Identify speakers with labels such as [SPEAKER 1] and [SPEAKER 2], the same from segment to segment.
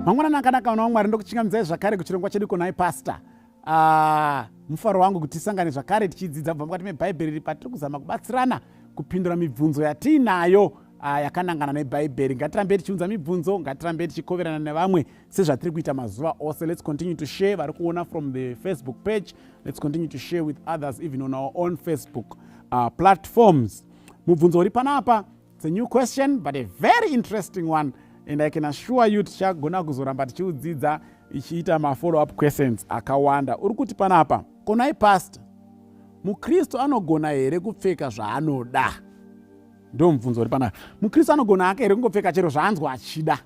[SPEAKER 1] mangwanani akanaka una waMwari. Ndokuchingamidza zvakare kuchirongwa chedu kunhai pastor. Mufaro wangu kuti tisangane zvakare tichidzidza kubva mukati meBhaibheri patiri kuzama kubatsirana kupindura mibvunzo yatiinayo yakanangana neBhaibheri. Ngatirambe tichiunza mibvunzo, ngatirambe tichikoverana nevamwe sezvatiri kuita mazuva ose. Let's continue to share vari kuona from the Facebook page. Let's continue to share with others even on our own Facebook platforms. Mubvunzo uri panapa, it's a new question but a very interesting one, and I can assure you tichagona kuzoramba tichiudzidza ichiita ma-follow up questions akawanda. Uri kuti panapa, konai pastor, mukristu anogona here kupfeka zvaanoda? Ndo mubvunzo uri panapa. Mukristu anogona hake here kungopfeka chero zvaanzwa achida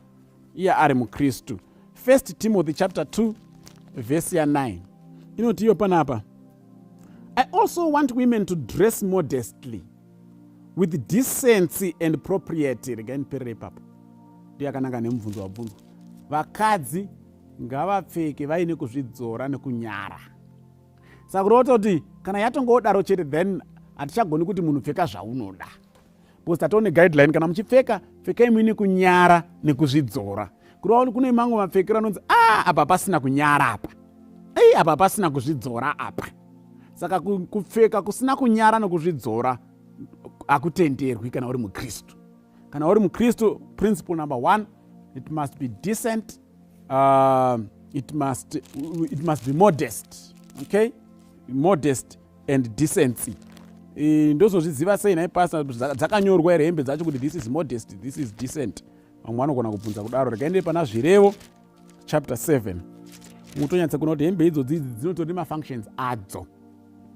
[SPEAKER 1] iye ari mukristu? 1 Timothy chapter 2 verse 9 inoti iyo panapa, I also want women to dress modestly with decency and propriety. Regai perere papa. Ndiye akananga nemubvunzo wabvunzo. Vakadzi ngavapfeke vaine kuzvidzora nekunyara. Saka kurototi kana yatongodaro chete then hatichagoni kuti munhu pfeka zvaunoda. Because tatoone guideline, kana muchipfeka pfekai muine kunyara nekuzvidzora. Kurova kune mamwe mapfekero anonzi apa pasina kunyara apa. Apa pasina kuzvidzora apa. Saka kupfeka kusina kunyara nekuzvidzora akutenderwi kana uri mukristu. Kana uri mukristu, principle number 1, it must be decent, it must be modest. Okay? Modest and decency. Ndozozviziva sei nhai pastor dzakanyorwa here hembe dzacho kuti this is modest, this is decent. Vamwe vanogona kubvunza kudaro. Rekaende pana Zvirevo chapter 7. Mutonyatsa kuona kuti hembe idzo dzinotori ma-functions adzo.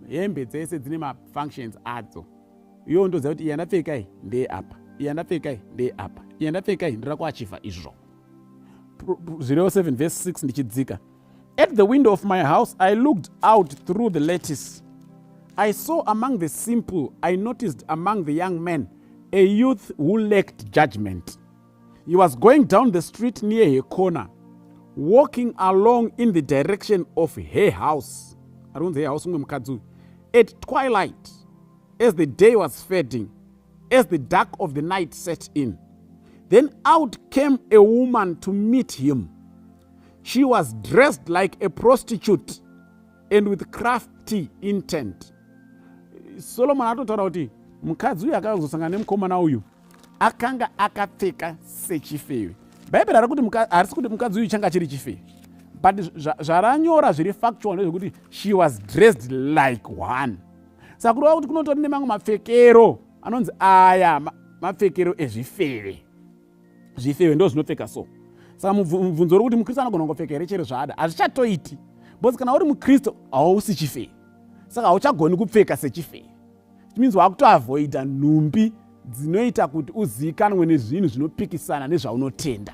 [SPEAKER 1] Hembe dzese dzine ma-functions adzo. Iyo ndoziva kuti iya ndapfekai ndeye apa, iya ndapfekai ndeye apa, iya ndapfekai ndira kuachiva izvo. Zvirevo 7 verse 6 ndichidzika. At the window of my house I looked out through the lattice. I saw among the simple, I noticed among the young men, a youth who lacked judgment. He was going down the street near a corner, walking along in the direction of her house. At twilight, as the day was fading, as the dark of the night set in, then out came a woman to meet him. She was dressed like a prostitute and with crafty intent. Solomon atotaura kuti mukadzi uyu akazosangana nemukomana uyu akanga akapfeka sechifeve. Bhaibheri harisi kuti mukadzi uyu changa chiri chifeve, but zvaranyora zviri factual ndezvekuti she was dressed like one. Saka kureva kuti kunotori nemamwe mapfekero anonzi aya mapfekero ezvifeve. Zvifeve ndo zvinopfeka so. Saka mubvunzo uri kuti mukristu anogona kungopfeka here chero zvaada, hazvichatoiti. Because kana uri mukristu hausi chifeve, saka hauchagoni kupfeka sechifeve. It means wakutoavoida nhumbi dzinoita kuti uzikanwe nezvinhu zvinopikisana nezvaunotenda.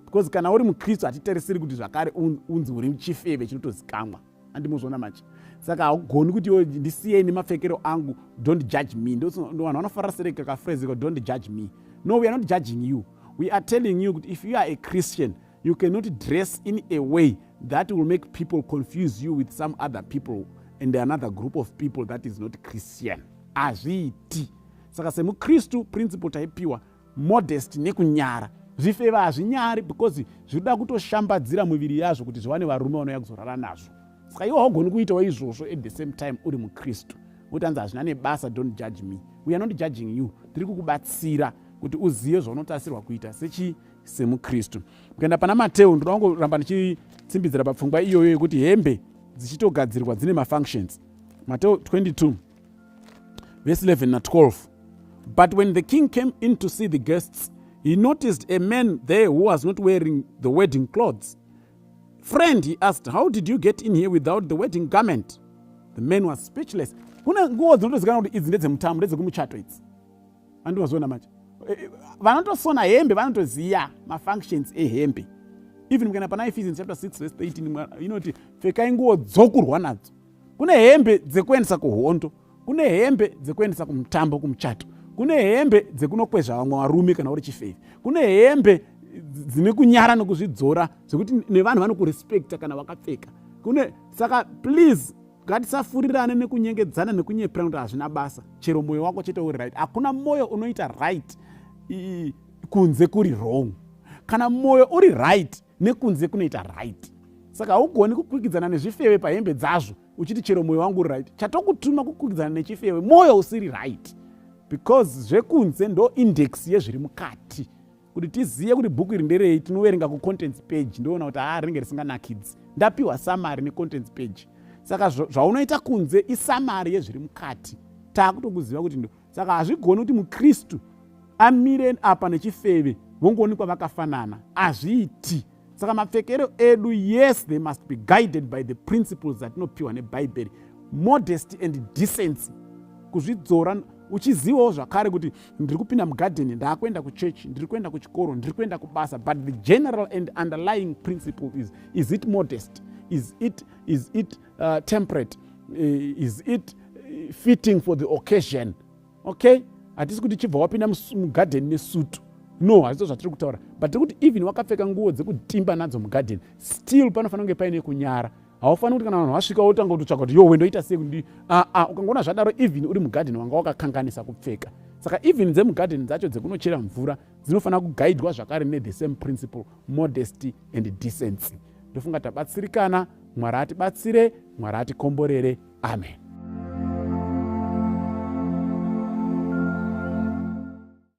[SPEAKER 1] Because kana uri mukristu hatitarisiri kuti zvakare unzi uri chifeve chinotozikamwa. Andimuzvona machi. Saka haugoni kuti ndisiyei nemapfekero angu, don't judge me. Ndo vanhu vanofarira sereka kafrezi ko don't judge me. No, we are not judging you. We are telling you that if you are a Christian, you cannot dress in a way that will make people confuse you with some other people and another group of people that is not Christian. Azviiti. Saka semukristu principle taipiwa modest nekunyara. Zvifeve hazvinyari because zvinoda kutoshambadzira miviri yazvo kuti zviwane varume vanouya kuzorara nazvo. Saka iwo haugoni kuitawo izvozvo at the same time uri mukristu. Utanzi hazvina nebasa, don't judge me. We are not judging you. Tiri kukubatsira kuti uzive zvaunotarisirwa kuita semukristu. Kuenda pana Mateo ndoda kungoramba ndichitsimbidzira papfungwa iyoyo yekuti hembe dzichitogadzirwa dzine ma-functions. Mateo 22 verse 11 na 12. But when the king came in to see the guests, he noticed a man there who was not wearing the wedding clothes. Friend, he asked, how did you get in here without the wedding garment? The man was speechless. Kuna nguo dzinotozikana kuti idzi ndedzemutambo, ndedzekumuchato idzi. Andiwazona macho. Vanotosona hembe vanotoziya ma-functions ehembe. Even mukana pana Ephesians chapter 6 verse 18 inoti pfekai nguo dzokurwa nadzo. Kune hembe dzekuendesa kuhondo, kune hembe dzekuendesa kumutambo, kumuchato, kune hembe dzekunokwezva vamwe varume kana uri chifeve, kune hembe dzine kunyara nekuzvidzora zvekuti nevanhu vanokurespekta kana wakapfeka. Saka please ngatisafurirane nekunyengedzana nekunyepera kuti hazvina basa, chero moyo wako chete uri right. Hakuna moyo unoita right kunze kuri wrong. Kana moyo uri right, nekunze kunoita right. Saka haugoni kukwikwidzana nezvifeve pahembe dzazvo uchiti chero mwoyo wangu uri right. Chatokutuma kukwikwidzana nechifeve mwoyo usiri right, because zvekunze ndo index yezviri mukati. Kuti tiziye kuti bhuku iri nderei, tinoverenga kucontents page, ndoona kuti rinenge risinganakidzi, ndapiwa summary necontents page. Saka zvaunoita kunze isamari yezviri mukati, taakutokuziva kuti ndo. Saka hazvigoni kuti mukristu amire apa nechifeve vongoonekwa vakafanana, hazviiti. Saka mapfekero edu, yes, they must be guided by the principles zatinopiwa nebhaibheri, modesty and decency. Kuzvidzora uchizivawo zvakare kuti ndiri kupinda mugadheni, ndaakuenda kuchechi, ndiri kuenda kuchikoro, ndiri kuenda kubasa, but the general and underlying principle is it modest? Is it temperate? Is it fitting for the occasion? Okay? Hatisi kuti chibva wapinda mugadheni nesutu. No, hazvo zvatiri kutaura. But tiri kuti even wakapfeka nguo dzekutimba nadzo mugadheni, still panofanira kunge paine kunyara. Haufaniri kuti kana vanhu vasvika wotanga kutotsvaka kuti yowe ndoita sei kuti ukangoona zvadaro, even uri mugadheni wanga wakakanganisa kupfeka. Saka even dzemugadheni dzacho dzekunochera mvura dzinofanira kugaidwa zvakare ne-the same principle, modesty and decency. Ndofunga tabatsirikana. Mwari atibatsire, Mwari atikomborere. Amen.